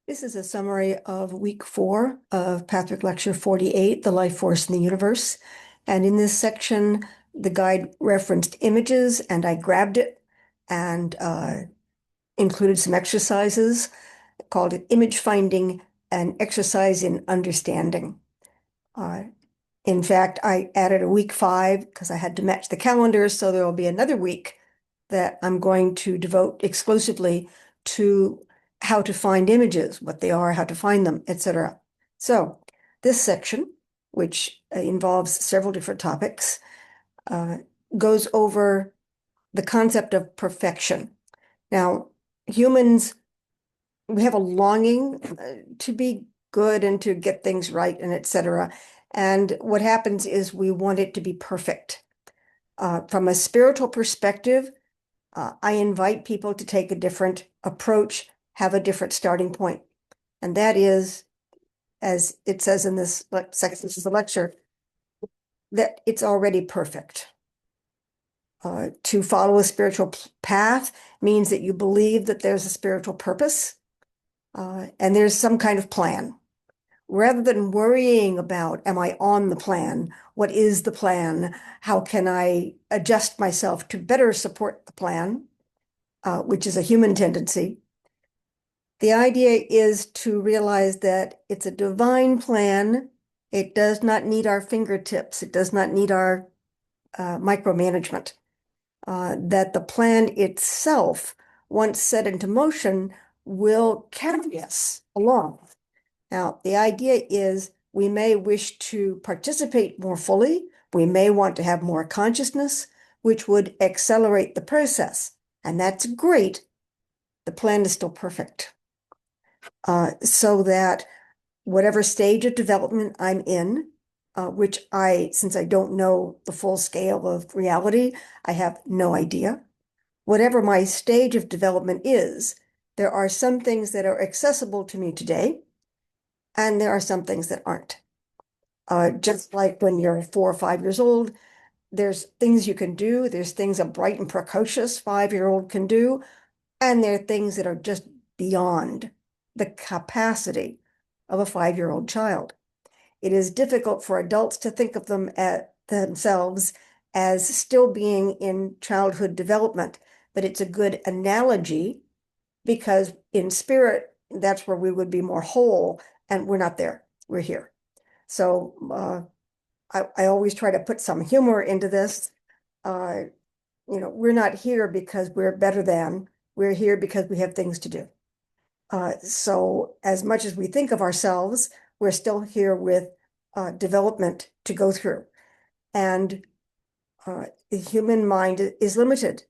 This is a summary of week 4 of Patrick Lecture 48, The Life Force in the Universe. And in this section, the guide referenced images, and I grabbed it and included some exercises, called it Image Finding, an Exercise in Understanding. Uh, in fact, I added a week 5 because I had to match the calendar, so there will be another week that I'm going to devote exclusively to how to find images, what they are, how to find them, etc. So this section, which involves several different topics, uh, goes over the concept of perfection. Now, humans, we have a longing to be good and to get things right and etc. And what happens is we want it to be perfect. From a spiritual perspective, I invite people to take a different approach, have a different starting point. And that is, as it says in this section, this is the lecture, that it's already perfect. To follow a spiritual path means that you believe that there's a spiritual purpose, and there's some kind of plan. Rather than worrying about, am I on the plan? What is the plan? How can I adjust myself to better support the plan? Which is a human tendency. The idea is to realize that it's a divine plan. It does not need our fingertips. It does not need our micromanagement. That the plan itself, once set into motion, will carry us along. Now, the idea is we may wish to participate more fully. We may want to have more consciousness, which would accelerate the process. And that's great. The plan is still perfect. So that whatever stage of development I'm in, which since I don't know the full scale of reality, I have no idea. Whatever my stage of development is, there are some things that are accessible to me today, and there are some things that aren't. Just like when you're 4 or 5 years old, there's things you can do, there's things a bright and precocious 5-year-old can do, and there are things that are just beyond the capacity of a 5-year-old child. It is difficult for adults to think of themselves as still being in childhood development, but it's a good analogy because in spirit, that's where we would be more whole, and we're not there. We're here. So I always try to put some humor into this. We're not here because we're better than. We're here because we have things to do. So as much as we think of ourselves, we're still here with development to go through. And the human mind is limited,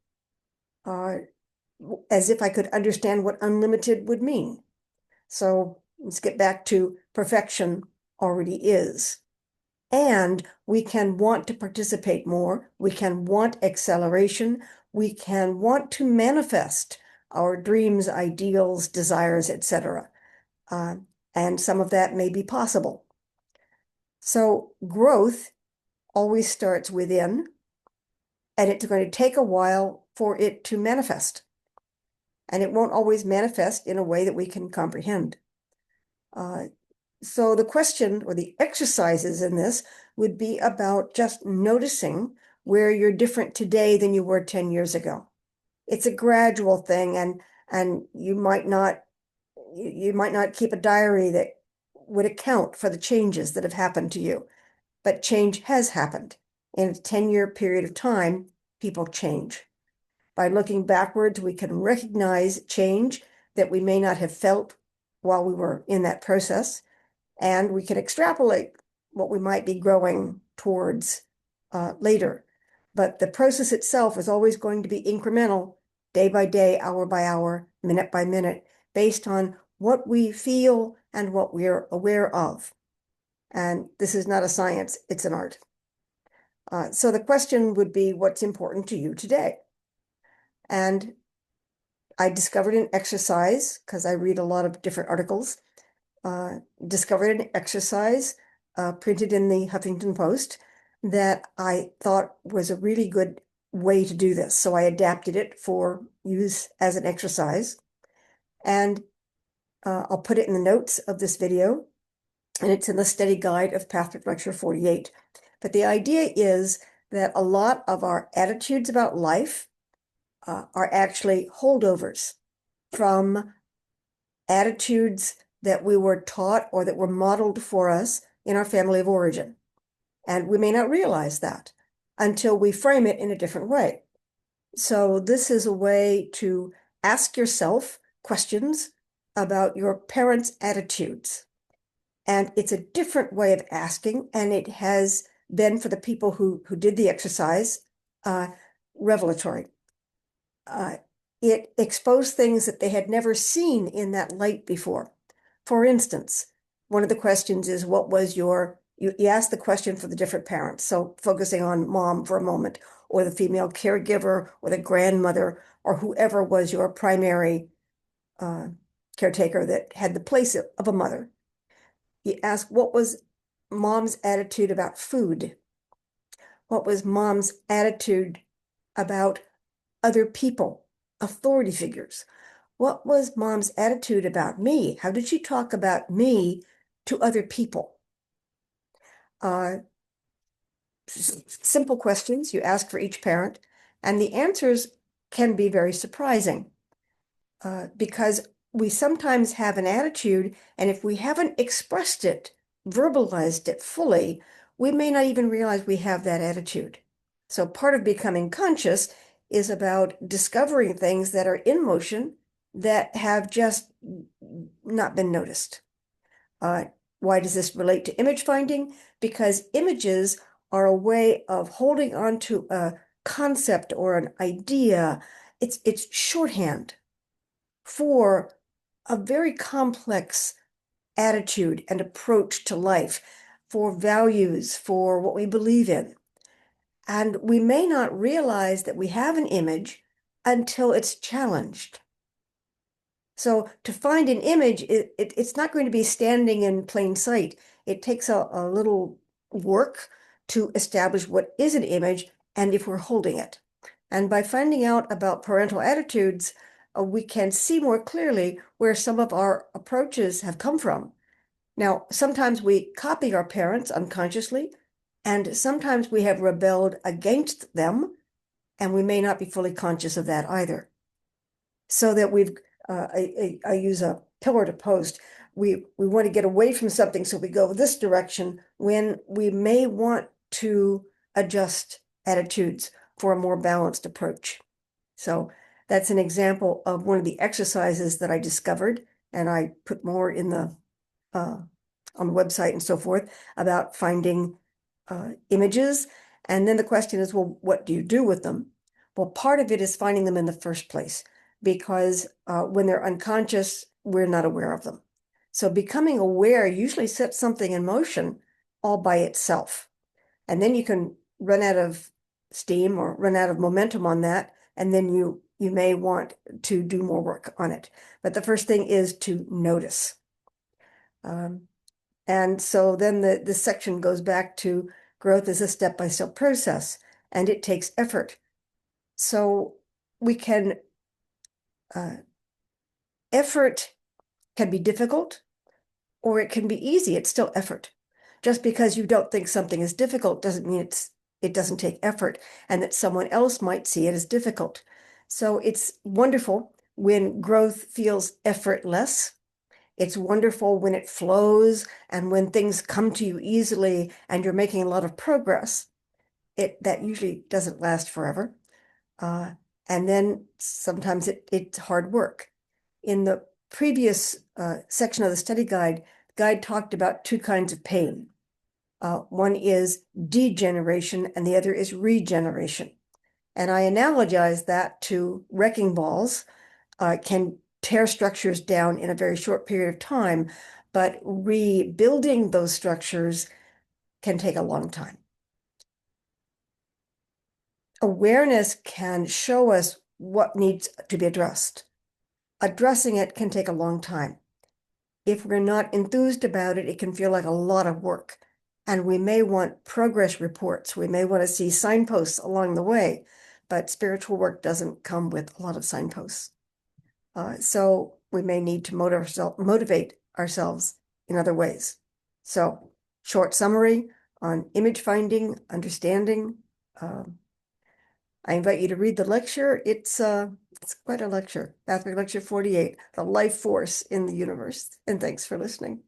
as if I could understand what unlimited would mean. So let's get back to perfection already is. And we can want to participate more. We can want acceleration. We can want to manifest our dreams, ideals, desires, etc. And some of that may be possible. So growth always starts within, and it's going to take a while for it to manifest. And it won't always manifest in a way that we can comprehend. So the question or the exercises in this would be about just noticing where you're different today than you were 10 years ago. It's a gradual thing, and you might not keep a diary that would account for the changes that have happened to you. But change has happened. In a 10-year period of time, people change. By looking backwards, we can recognize change that we may not have felt while we were in that process, and we can extrapolate what we might be growing towards later. But the process itself is always going to be incremental, day by day, hour by hour, minute by minute, based on what we feel and what we're aware of. And this is not a science, it's an art. So the question would be, what's important to you today? And I discovered an exercise, because I read a lot of different articles, discovered an exercise printed in the Huffington Post that I thought was a really good way to do this. So I adapted it for use as an exercise. And I'll put it in the notes of this video, and it's in the study guide of Pathfic Lecture 48. But the idea is that a lot of our attitudes about life are actually holdovers from attitudes that we were taught or that were modeled for us in our family of origin. And we may not realize that until we frame it in a different way. So this is a way to ask yourself questions about your parents' attitudes. And it's a different way of asking, and it has been, for the people who did the exercise, revelatory. It exposed things that they had never seen in that light before. For instance, one of the questions is, what was you ask the question for the different parents. So focusing on mom for a moment, or the female caregiver, or the grandmother, or whoever was your primary caretaker that had the place of a mother. You ask, what was mom's attitude about food? What was mom's attitude about other people, authority figures? What was mom's attitude about me? How did she talk about me to other people? Simple questions you ask for each parent, and the answers can be very surprising because we sometimes have an attitude, and if we haven't expressed it, verbalized it fully, we may not even realize we have that attitude. So part of becoming conscious is about discovering things that are in motion that have just not been noticed. Why does this relate to image finding? Because images are a way of holding on to a concept or an idea. It's shorthand for a very complex attitude and approach to life, for values, for what we believe in. And we may not realize that we have an image until it's challenged. So to find an image, it's not going to be standing in plain sight. It takes a little work to establish what is an image and if we're holding it. And by finding out about parental attitudes, we can see more clearly where some of our approaches have come from. Now, sometimes we copy our parents unconsciously, and sometimes we have rebelled against them, and we may not be fully conscious of that either. So that I use a pillar to post. We want to get away from something, so we go this direction when we may want to adjust attitudes for a more balanced approach. So that's an example of one of the exercises that I discovered, and I put more in the on the website and so forth about finding images. And then the question is, well, what do you do with them? Well, part of it is finding them in the first place, because when they're unconscious, we're not aware of them. So becoming aware usually sets something in motion all by itself. And then you can run out of steam or run out of momentum on that, and then you may want to do more work on it. But the first thing is to notice. And so then the section goes back to growth is a step-by-step process, and it takes effort. So we can, effort can be difficult or it can be easy. It's still effort. Just because you don't think something is difficult doesn't mean it doesn't take effort, and that someone else might see it as difficult. So it's wonderful when growth feels effortless. It's wonderful when it flows and when things come to you easily and you're making a lot of progress. That usually doesn't last forever. And then sometimes it's hard work. In the previous section of the study guide, the guide talked about two kinds of pain. One is degeneration and the other is regeneration. And I analogize that to wrecking balls. Can tear structures down in a very short period of time, but rebuilding those structures can take a long time. Awareness can show us what needs to be addressed. Addressing it can take a long time. If we're not enthused about it, it can feel like a lot of work. And we may want progress reports. We may want to see signposts along the way, but spiritual work doesn't come with a lot of signposts. So we may need to motivate ourselves in other ways. So, short summary on image finding, understanding. I invite you to read the lecture. It's quite a lecture. Pathway Lecture 48, The Life Force in the Universe. And thanks for listening.